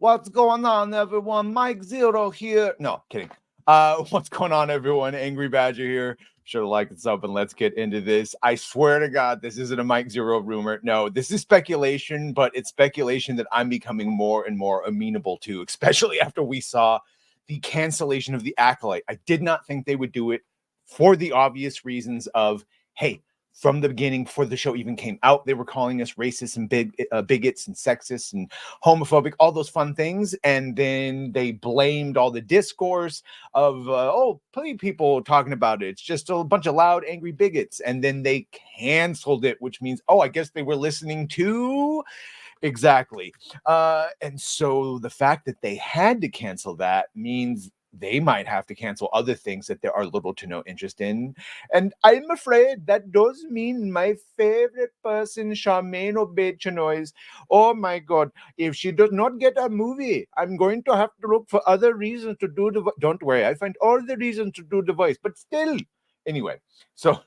What's going on, everyone? Mike Zero here. No, kidding. What's going on, everyone? Angry Badger here. Sure to like this up and let's get into this. I swear to God, this isn't a Mike Zero rumor. No, this is speculation, but it's speculation that I'm becoming more and more amenable to, especially after we saw the cancellation of the Acolyte. I did not think they would do it for the obvious reasons of, hey, from the beginning, before the show even came out, they were calling us racist and bigots and sexist and homophobic, all those fun things. And then they blamed all the discourse of, people talking about it. It's just a bunch of loud, angry bigots. And then they canceled it, which means, I guess they were listening to... Exactly. And so the fact that they had to cancel that means they might have to cancel other things that there are little to no interest in. And I'm afraid that does mean my favorite person, Charmaine Obey-Chenoise. Oh my God. If she does not get a movie, I'm going to have to look for other reasons to do the... Don't worry, I find all the reasons to do the voice, but still. Anyway, so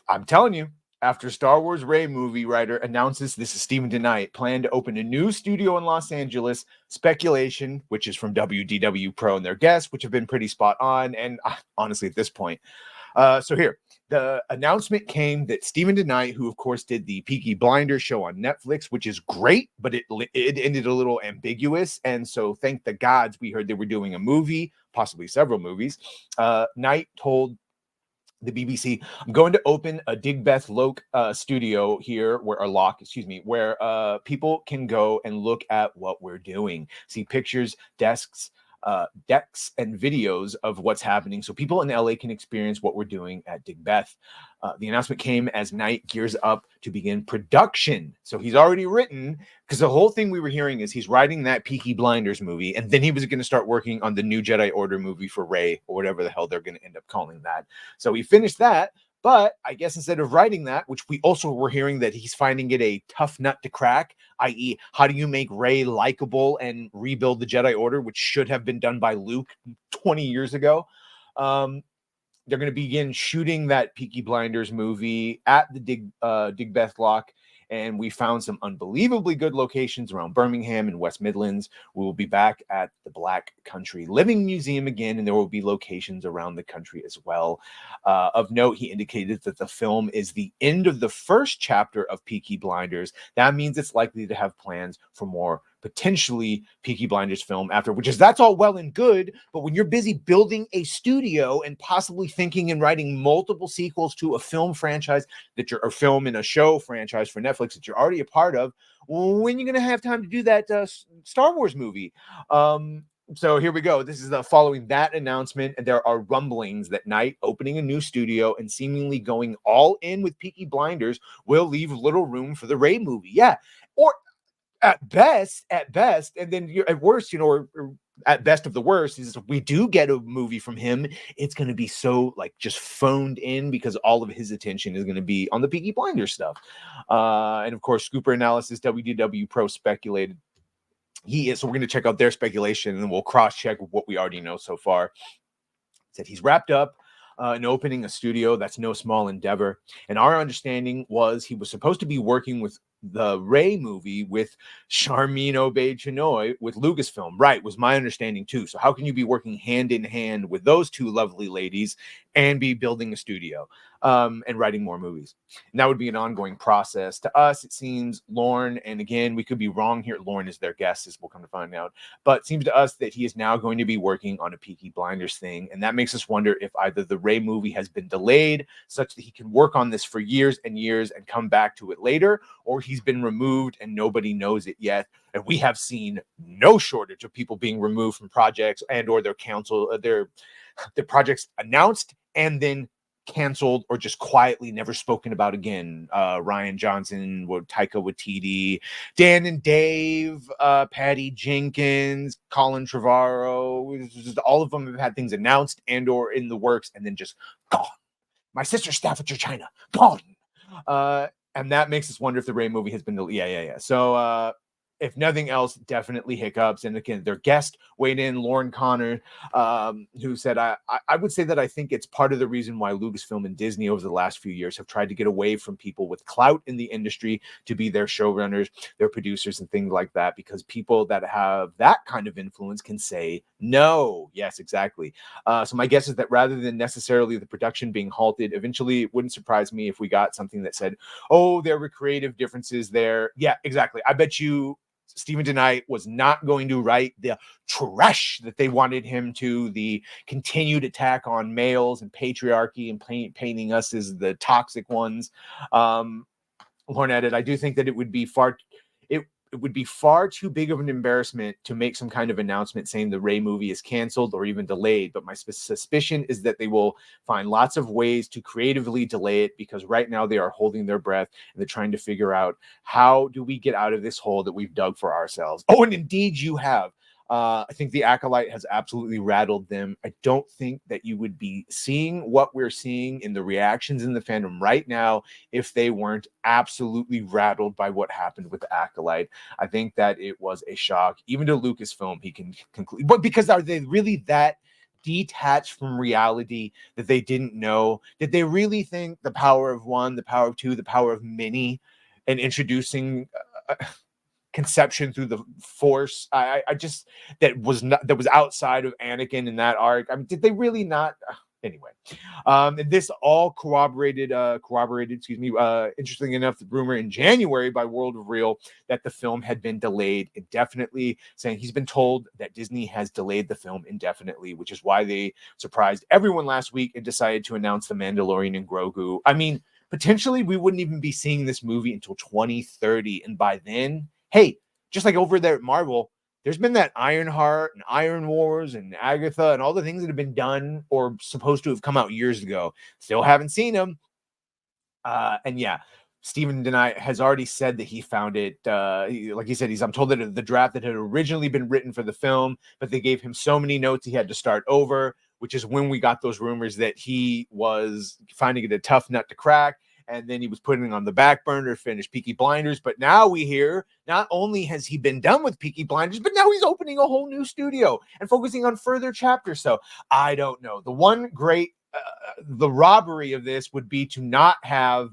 I'm telling you, after Star Wars Rey movie writer announces, this is Stephen DeKnight, plan to open a new studio in Los Angeles, speculation, which is from WDW Pro and their guests, which have been pretty spot on, and honestly, at this point. So here, the announcement came that Stephen DeKnight, who of course did the Peaky Blinders show on Netflix, which is great, but it ended a little ambiguous, and so thank the gods we heard they were doing a movie, possibly several movies. Knight told the BBC, I'm going to open a Digbeth studio here, where people can go and look at what we're doing, see pictures, decks, and videos of what's happening, so people in LA can experience what we're doing at Digbeth. The announcement came as Knight gears up to begin production. So he's already written, because the whole thing we were hearing is he's writing that Peaky Blinders movie, and then he was going to start working on the new Jedi Order movie for Rey, or whatever the hell they're going to end up calling that. So he finished that, but I guess instead of writing that, which we also were hearing that he's finding it a tough nut to crack, i.e., how do you make Rey likable and rebuild the Jedi Order, which should have been done by Luke 20 years ago. They're going to begin shooting that Peaky Blinders movie at the Digbeth Lock, and we found some unbelievably good locations around Birmingham and West Midlands. We will be back at the Black Country Living Museum again, and there will be locations around the country as well. Of note, he indicated that the film is the end of the first chapter of Peaky Blinders. That means it's likely to have plans for more potentially Peaky Blinders film after, that's all well and good, but when you're busy building a studio and possibly thinking and writing multiple sequels to a film franchise or film in a show franchise for Netflix that you're already a part of, when you're going to have time to do that Star Wars movie? So here we go. This is following that announcement, and there are rumblings that Knight opening a new studio and seemingly going all in with Peaky Blinders will leave little room for the Rey movie. Yeah, or at best, and then you're at worst, or at best of the worst, is if we do get a movie from him, it's going to be so just phoned in because all of his attention is going to be on the Peaky Blinders stuff. And of course, Scooper Analysis, WDW Pro speculated so we're going to check out their speculation and we'll cross-check what we already know so far. Said he's wrapped up in opening a studio. That's no small endeavor. And our understanding was he was supposed to be working with the Rey movie with Charmaine Obey-Chenoise with Lucasfilm. Right, was my understanding too. So how can you be working hand in hand with those two lovely ladies and be building a studio and writing more movies? And that would be an ongoing process. To us, it seems Lorne, and again, we could be wrong here. Lorne is their guest, as we'll come to find out. But it seems to us that he is now going to be working on a Peaky Blinders thing. And that makes us wonder if either the Rey movie has been delayed such that he can work on this for years and years and come back to it later, or he's been removed and nobody knows it yet. And we have seen no shortage of people being removed from projects and or their projects announced and then canceled or just quietly never spoken about again. Ryan Johnson, Taika Waititi, Dan and Dave, Patty Jenkins, Colin Trevorrow, all of them have had things announced and or in the works and then just gone. My sister Staffordshire China, gone. And that makes us wonder if the Rey movie has been... Yeah. So if nothing else, definitely hiccups. And again, their guest weighed in, Lauren Connor, who said, I would say that I think it's part of the reason why Lucasfilm and Disney over the last few years have tried to get away from people with clout in the industry to be their showrunners, their producers, and things like that, because people that have that kind of influence can say no. Yes, exactly. So my guess is that rather than necessarily the production being halted, eventually it wouldn't surprise me if we got something that said, oh, there were creative differences there. Yeah, exactly. I bet you Stephen DeKnight was not going to write the trash that they wanted him to, the continued attack on males and patriarchy and painting us as the toxic ones. Lauren added, I do think that it would be it would be far too big of an embarrassment to make some kind of announcement saying the Rey movie is canceled or even delayed. But my suspicion is that they will find lots of ways to creatively delay it, because right now they are holding their breath and they're trying to figure out, how do we get out of this hole that we've dug for ourselves? Oh, and indeed you have. I think the Acolyte has absolutely rattled them. I don't think that you would be seeing what we're seeing in the reactions in the fandom right now if they weren't absolutely rattled by what happened with the Acolyte. I think that it was a shock, even to Lucasfilm. He can conclude, but because are they really that detached from reality that they didn't know? Did they really think the power of one, the power of two, the power of many, and introducing conception through the Force, I just, that was outside of Anakin in that arc? I mean, did they really not? Anyway, and this all corroborated, interestingly enough, the rumor in January by World of Real that the film had been delayed indefinitely, saying he's been told that Disney has delayed the film indefinitely, which is why they surprised everyone last week and decided to announce The Mandalorian and Grogu. I mean, potentially we wouldn't even be seeing this movie until 2030, and by then, hey, just like over there at Marvel, there's been that Ironheart and Iron Wars and Agatha and all the things that have been done or supposed to have come out years ago. Still haven't seen them. And yeah, Stephen DeKnight has already said that he found it. Like he said, I'm told that the draft that had originally been written for the film, but they gave him so many notes he had to start over, which is when we got those rumors that he was finding it a tough nut to crack. And then he was putting on the back burner to finish Peaky Blinders. But now we hear not only has he been done with Peaky Blinders, but now he's opening a whole new studio and focusing on further chapters. So I don't know. The one great, the robbery of this would be to not have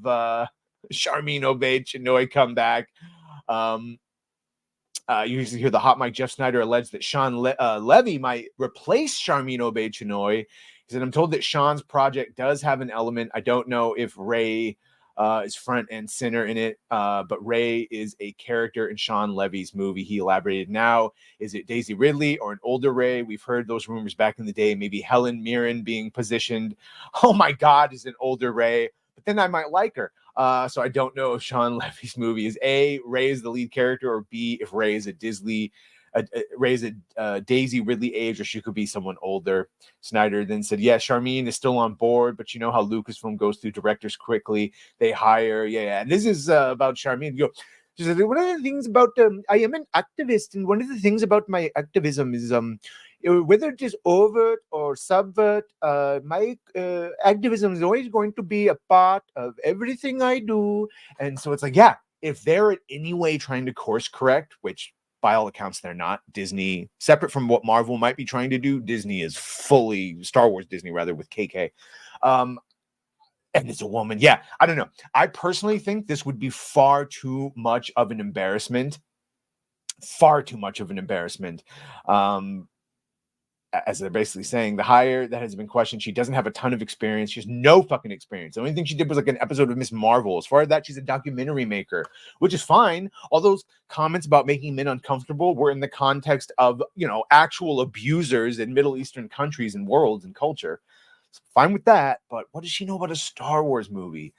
Charmin Obey-Chinoy come back. You usually hear the hot mic Jeff Snyder alleged that Shawn Levy might replace Charmin Obey-Chinoy. He said, I'm told that Shawn's project does have an element. I don't know if Rey is front and center in it, but Rey is a character in Shawn Levy's movie. He elaborated, now, is it Daisy Ridley or an older Rey? We've heard those rumors back in the day, maybe Helen Mirren being positioned. Oh my God, is an older Rey, but then I might like her. So I don't know if Shawn Levy's movie is A, Rey is the lead character, or B, if Rey is a Daisy Ridley age, or she could be someone older. Snyder then said, yeah, Charmin is still on board, but you know how Lucasfilm goes through directors quickly. They hire, and this is about Charmin. She said, one of the things about, I am an activist, and one of the things about my activism is, whether it is overt or subvert, my activism is always going to be a part of everything I do. And so it's like, yeah, if they're in any way trying to course correct, which by all accounts they're not, Disney, separate from what Marvel might be trying to do, Disney is fully Star Wars Disney, rather, with KK. And it's a woman. Yeah, I don't know. I personally think this would be far too much of an embarrassment. Far too much of an embarrassment. As they're basically saying, the hire that has been questioned, she doesn't have a ton of experience. She has no fucking experience. The only thing she did was like an episode of Miss Marvel. As far as that, she's a documentary maker, which is fine. All those comments about making men uncomfortable were in the context of, actual abusers in Middle Eastern countries and worlds and culture. So fine with that, but what does she know about a Star Wars movie?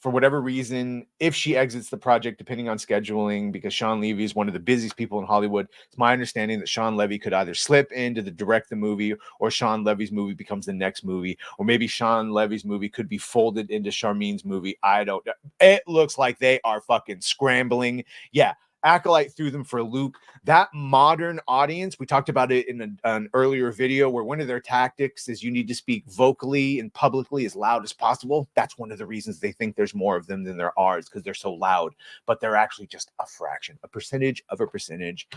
For whatever reason, if she exits the project, depending on scheduling, because Shawn Levy is one of the busiest people in Hollywood, it's my understanding that Shawn Levy could either slip in to direct the movie, or Shawn Levy's movie becomes the next movie, or maybe Shawn Levy's movie could be folded into Charmin's movie. I don't know. It looks like they are fucking scrambling. Yeah, Acolyte threw them for a loop. That modern audience, we talked about it in an earlier video, where one of their tactics is you need to speak vocally and publicly as loud as possible. That's one of the reasons they think there's more of them than there are, is because they're so loud, but they're actually just a fraction, a percentage of a percentage.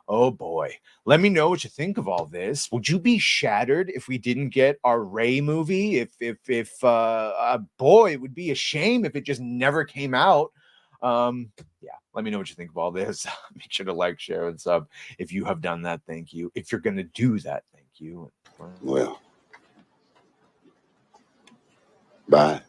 Oh boy. Let me know what you think of all this. Would you be shattered if we didn't get our Ray movie? Boy, it would be a shame if it just never came out. Yeah, let me know what you think of all this. Make sure to like, share, and sub. If you have done that, thank you. If you're going to do that, thank you. Well, bye.